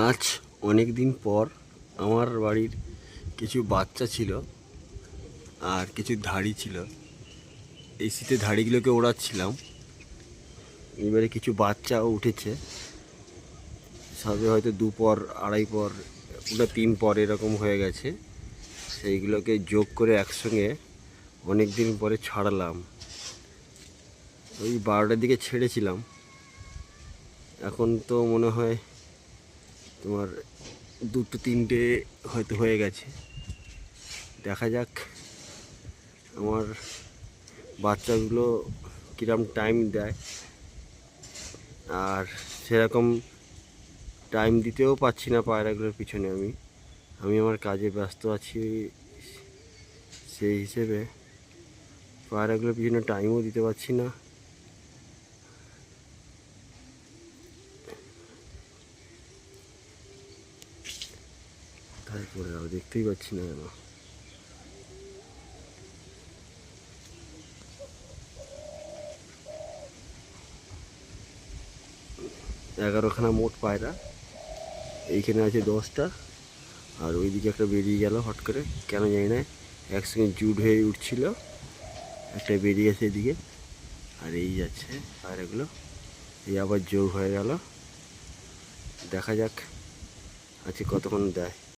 আজ অনেক দিন পর আমার বাড়ির কিছু বাচ্চা ছিল আর কিছু ধাড়ি ছিল। এই শীতে ধাড়িগুলোকে ওড়াচ্ছিলাম। এবারে কিছু বাচ্চাও উঠেছে, সবে হয়তো 2 পর 2.5 পর ওটা 3 পর এরকম হয়ে গেছে। সেইগুলোকে যোগ করে একসঙ্গে অনেক দিন পরে ছাড়লাম। ওই 12টার দিকে ছেড়েছিলাম, এখন তো মনে হয় তোমার 2-3টে হয়তো হয়ে গেছে। দেখা যাক আমার বাচ্চাগুলো কীরকম টাইম দেয়। আর সেরকম টাইম দিতেও পারছি না পায়রাগুলোর পিছনে। আমি আমার কাজে ব্যস্ত আছি, সেই হিসেবে পায়রাগুলোর পিছনে টাইমও দিতে পারছি না। তাই করে দেখতেই পাচ্ছি না কেন। এগারোখানা মোট পায়রা, এইখানে আছে 10টা, আর ওইদিকে একটা বেরিয়ে গেল হট করে, কেন জানি না। একসঙ্গে জুট হয়ে উঠছিল, একটা বেরিয়ে গেছে এদিকে, আর এই যাচ্ছে পায়রাগুলো, এই আবার যোগ হয়ে গেল। দেখা যাক আজকে কতক্ষণ দেয়।